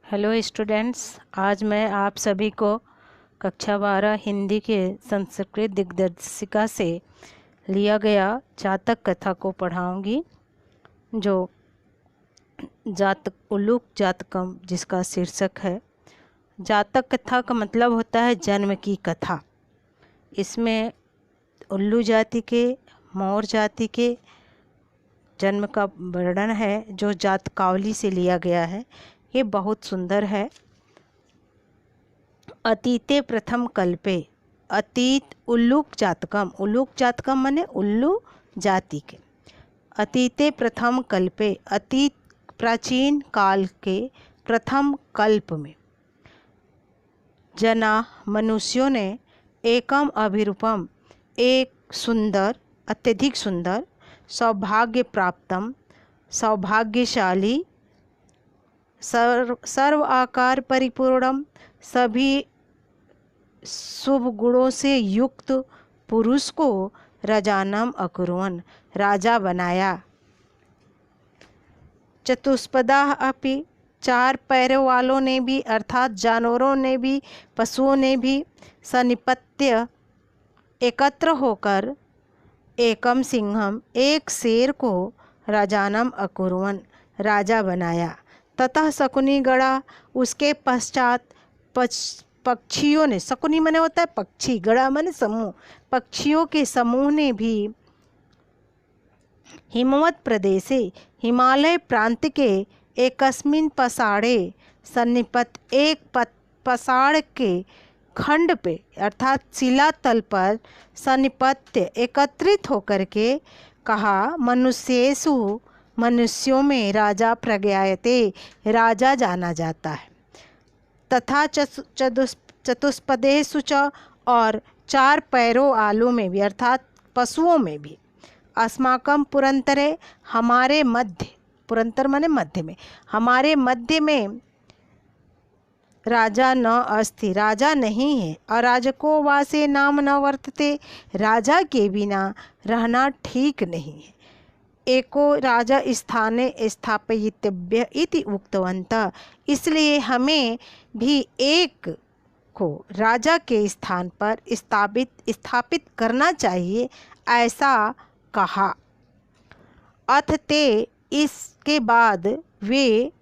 Hello students, आज मैं आप सभी को कक्षा 12 हिंदी के संस्कृत दिग्दर्शिका से लिया गया जातक कथा को पढ़ाऊंगी, जो उल्लूक जातकम जिसका शीर्षक है। जातक कथा का मतलब होता है जन्म की कथा। इसमें उल्लू जाति के, मौर जाति के जन्म का वर्णन है, जो जातकावली से लिया गया है। ये बहुत सुंदर है। अतीते प्रथम कल्पे, अतीत उल्लूक जातकम माने उल्लू जाति के। अतीते प्रथम कल्पे, अतीत प्राचीन काल के प्रथम कल्प में जना मनुष्यों ने एकम अभिरूपम, एक सुंदर, अत्यधिक सुंदर, सौभाग्य प्राप्तम, सौभाग्यशाली, सर्व आकार परिपूर्णम, सभी शुभ गुणों से युक्त पुरुष को राजानम अकुर्वन, राजा बनाया। चतुष्पदा अपि, चार पैरों वालों ने भी अर्थात जानवरों ने भी, पशुओं ने भी सनिपत्य एकत्र होकर एकम सिंहम, एक शेर को राजानम अकुर्वन, राजा बनाया। ततः शकुनी गड़ा, उसके पश्चात पक्षियों ने, शकुनी माने होता है पक्षी, गड़ा माने समूह, पक्षियों के समूह ने भी हिमवत प्रदेशे, हिमालय प्रांत के एकस्मिन पसाड़े सन्निपत, एक पसाड़ के खंड पे अर्थात शिलातल पर सन्निपत्य एकत्रित होकर के कहा, मनुष्येषु, मनुष्यों में राजा प्रज्ञायते, राजा जाना जाता है। तथा चतुष्पदेषु च, और चार पैरों आलू में भी अर्थात पशुओं में भी, अस्माकम पुरंतरे, हमारे मध्य, पुरंतर माने मध्य में, हमारे मध्य में राजा न अस्ति, राजा नहीं है। अराजको वासे नाम न वर्तते, राजा के बिना रहना ठीक नहीं है। एको राजा स्थाने स्थापयितव्य इति उक्तवन्तः, इसलिए हमें भी एक को राजा के स्थान पर स्थापित करना चाहिए, ऐसा कहा। अथ ते, इसके बाद वे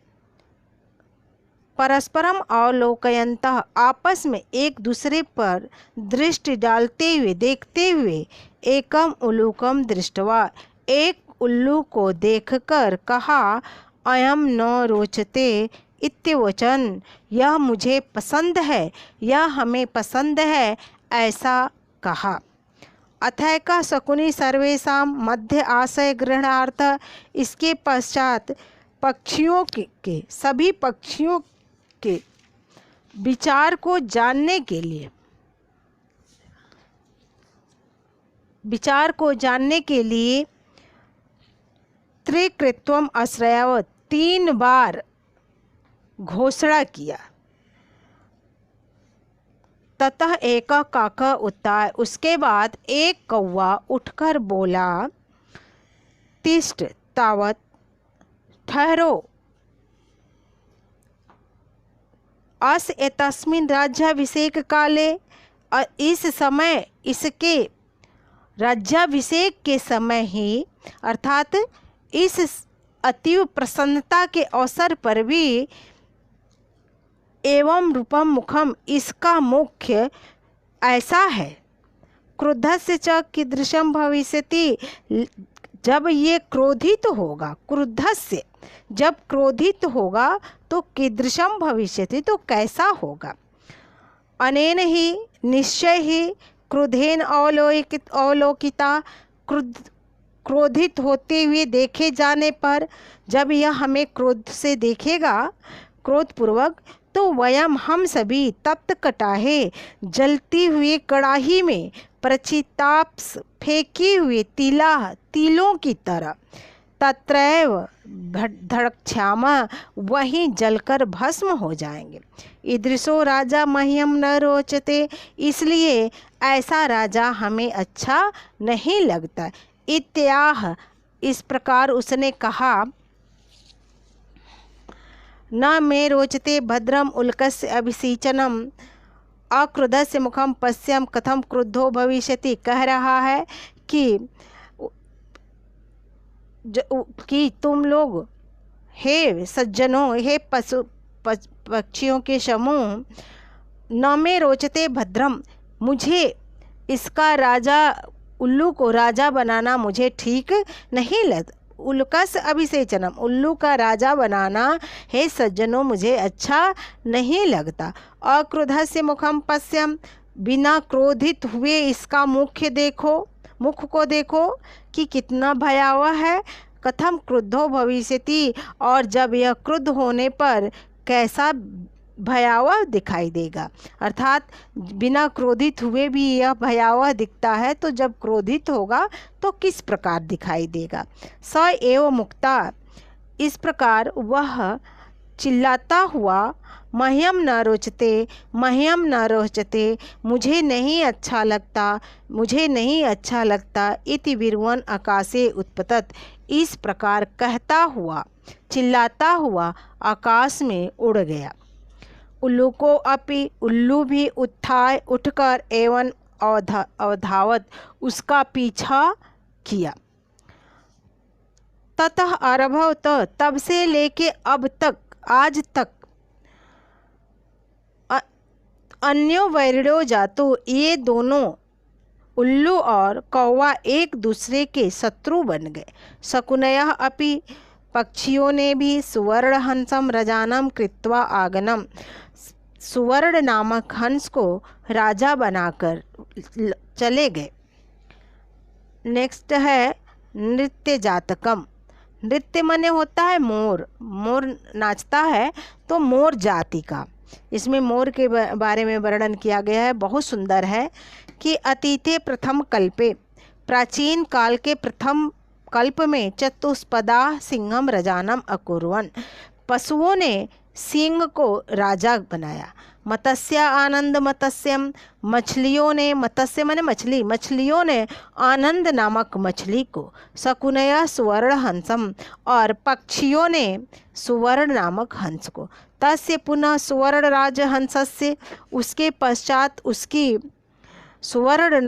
परस्परम अवलोकयन्तः, आपस में एक दूसरे पर दृष्टि डालते हुए, देखते हुए, एकम उल्लूकम दृष्टवा, एक उल्लू को देखकर कहा, अयम न रोचते इत्युवचन, यह मुझे पसंद है, यह हमें पसंद है, ऐसा कहा। अथैका शकुनी सर्वेषां मध्य आशय ग्रहणार्थ, इसके पश्चात पक्षियों के सभी पक्षियों के विचार को जानने के लिए, विचार को जानने के लिए त्रिकृत्वम आश्रयावत, 3 बार घोषणा किया। ततः एक काका उत्ताय, उसके बाद एक कौवा उठकर बोला, तिष्ठ तावत, ठहरो, अस एतस्मिन् राज्याभिषेक काले, इस समय, इसके राज्याभिषेक के समय ही, अर्थात इस अतीव प्रसन्नता के अवसर पर भी, एवं रूपम मुखम, इसका मुख्य ऐसा है, क्रुद्धस्य च कीदृशं भविष्यति, जब ये क्रोधित होगा, क्रुद्धस्य, जब क्रोधित होगा तो कीदृशं भविष्यति, तो कैसा होगा। अनेन ही निश्चय ही क्रोधेन अवलोकिता, क्रोधित होते हुए देखे जाने पर, जब यह हमें क्रोध से देखेगा, क्रोधपूर्वक, तो वयम, हम सभी, तप्त कटाहे, जलती हुई कड़ाही में, प्रचिताप्स, फेंकी हुए तिलों की तरह, तत्रैव धड़क्ष्यामा, वहीं जलकर भस्म हो जाएंगे। ईदृशो राजा मह्यम न रोचते, इसलिए ऐसा राजा हमें अच्छा नहीं लगता। इत्याह, इस प्रकार उसने कहा। न मे रोचते भद्रम उल्कस्य अभिषेचनम अक्रुद्धस्य मुखम पश्यम कथम क्रुद्धो भविष्यति। कह रहा है कि तुम लोग हे सज्जनों, हे पशु पक्षियों के समूह, न में रोचते भद्रम, मुझे इसका राजा, उल्लू को राजा बनाना मुझे ठीक नहीं लगता। उल्कस अभिषेचनम, उल्लू का राजा बनाना हे सज्जनों मुझे अच्छा नहीं लगता। अक्रुद्धस्य मुखम पश्यम, बिना क्रोधित हुए इसका मुख को देखो कि कितना भयावह है। कथम क्रुद्धो भविष्यति, और जब यह क्रुद्ध होने पर कैसा भयावह दिखाई देगा। अर्थात बिना क्रोधित हुए भी यह भयावह दिखता है, तो जब क्रोधित होगा तो किस प्रकार दिखाई देगा। स एव मुक्ता, इस प्रकार वह चिल्लाता हुआ, मह्यम न रोचते, मह्यम न रोचते, मुझे नहीं अच्छा लगता, मुझे नहीं अच्छा लगता। इति विरुवन आकाशे उत्पतत, इस प्रकार कहता हुआ, चिल्लाता हुआ आकाश में उड़ गया। उल्लू को अपि, उल्लू भी उठकर एवं अवधावत, उसका पीछा किया। ततः आरभत, तब से लेके अब तक, आज तक, अन्यो वैरिणो जातो, ये दोनों उल्लू और कौवा एक दूसरे के शत्रु बन गए। शकुनयः अपि, पक्षियों ने भी सुवर्ण हंसम रजानम कृत्वा आगनम, सुवर्ण नामक हंस को राजा बनाकर चले गए। नेक्स्ट है नृत्य जातकम। नृत्य माने होता है मोर, मोर नाचता है तो मोर जाति का। इसमें मोर के बारे में वर्णन किया गया है, बहुत सुंदर है कि अतीते प्रथम कल्पे, प्राचीन काल के प्रथम कल्प में चतुष्पदा सिंहम रजानम अकुर्वन, पशुओं ने सिंह को राजा बनाया। मत्स्य आनंद मत्स्यम, मछलियों ने, मत्स्य माने मछली, मछलियों ने आनंद नामक मछली को। शकुनया सुवर्ण हंसम, और पक्षियों ने सुवर्ण नामक हंस को। तस्य पुनः सुवर्ण राजहंसस्य, उसके पश्चात उसकी सुवर्ण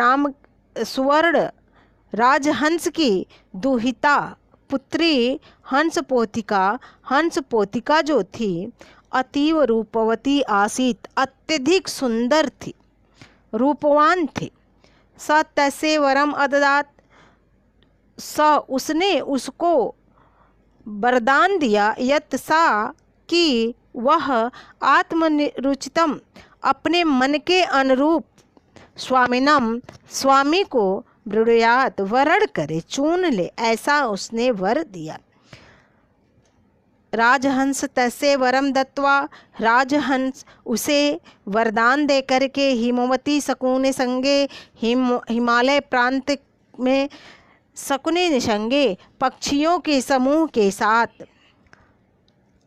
राजहंस की दुहिता पुत्री हंस पोतिका जो थी, अतीव रूपवती आसीत, अत्यधिक सुंदर थी, रूपवान थी। स तस्य वरम अददात, उसने उसको वरदान दिया, यत् सा, कि वह आत्मनिरुचितम, अपने मन के अनुरूप, स्वामिनम, स्वामी को, ब्रूयात, वरण करे, चुन ले, ऐसा उसने वर दिया। राजहंस तस्य वरम दत्वा, राजहंस उसे वरदान दे करके हिमवती शकुने संगे, हिमालय प्रांत में शकुने निसंगे, पक्षियों के समूह के साथ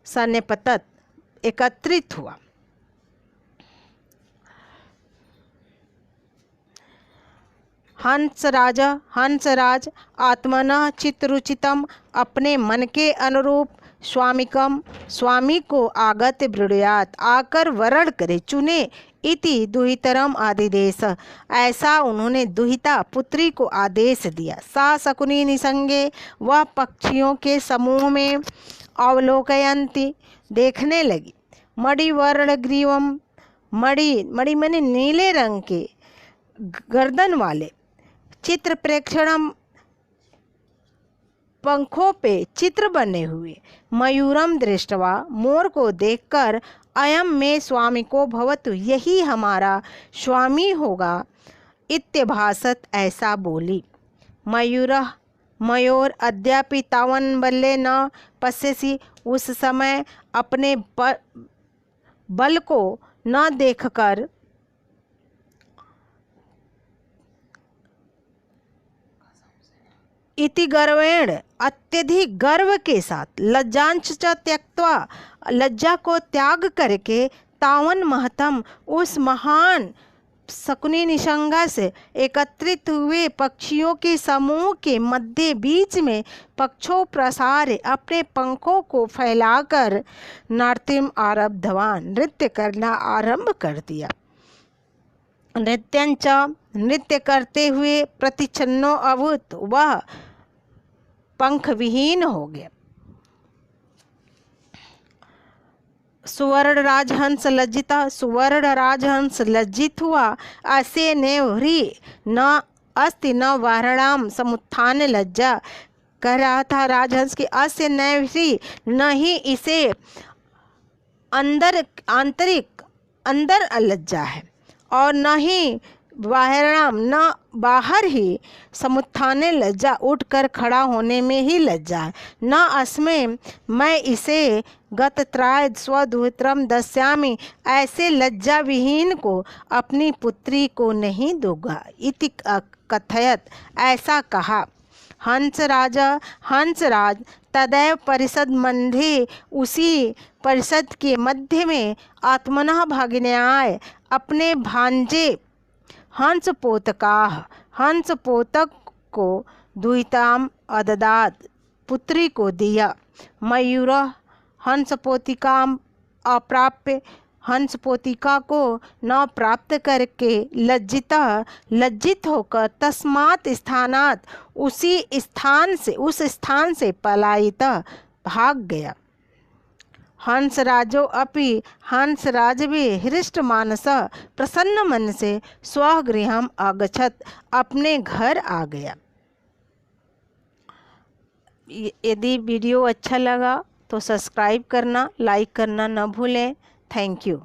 सन्निपतत, एकत्रित हुआ। हंसराज आत्मना चित्तरुचितम, अपने मन के अनुरूप, स्वामिकम, स्वामी को आगत, ब्रूयात, आकर वरण करे, चुने। इति दुहितरम आदिदेश, ऐसा उन्होंने दुहिता पुत्री को आदेश दिया। सा शकुनी निसंगे, वह पक्षियों के समूह में अवलोकयंती, देखने लगी। मणिवर्ण ग्रीवम, मणि मने नीले रंग के गर्दन वाले, चित्र प्रेक्षणम, पंखों पे चित्र बने हुए, मयूरम दृष्टवा, मोर को देखकर, अयम में स्वामी को भवतु, यही हमारा स्वामी होगा, इत्यभासत, ऐसा बोली। मयूर अद्यापि तावन बल्ले न पश्यसि, उस समय अपने बल को न देखकर, इति गर्वेण, अत्यधिक गर्व के साथ, लज्जांच च त्यक्त्वा, लज्जा को त्याग करके, तावन महतम, उस महान शकुनी निशंगा से एकत्रित हुए पक्षियों के समूह के मध्य बीच में पक्षों प्रसार अपने पंखों को फैलाकर नाट्यम आरब्धवान, नृत्य करना आरंभ कर दिया। नृत्यंच, नृत्य करते हुए प्रतिच्छन्नो अभूत, वह पंख विहीन हो गया। सुवर्ण राजहंस लज्जिता, सुवर्ण राजहंस लज्जित हुआ। अस्य नेवह्री न अस्ति न वारणाम समुत्थान लज्जा। कह रहा था राजहंस की अस्य नेवह्री, न ही इसे आंतरिक अंदर लज्जा है, और न ही बाहराम, न बाहर ही समुत्थान लज्जा, उठकर खड़ा होने में ही लज्जा है। न अस्में, मैं इसे गतत्राय स्वदुहित्रम दस्यामि, ऐसे लज्जा विहीन को अपनी पुत्री को नहीं दूंगा। इति कथयत, ऐसा कहा। हंसराज तदैव परिषद मध्य, उसी परिषद के मध्य में आत्मनः भगिन्याय, अपने भांजे हंसपोतक को दुहिताम अददात, पुत्री को दिया। मयूर हंसपोतिकाम अप्राप्य, हंसपोतिका को न प्राप्त करके लज्जित होकर तस्मात् स्थानात्, उस स्थान से पलायित, भाग गया। हंसराजो अपि, हंसराज भी हृष्ट मानस, प्रसन्न मन से स्वगृहम आगच्छत, अपने घर आ गया। यदि वीडियो अच्छा लगा तो सब्सक्राइब करना, लाइक करना न भूलें। Thank you.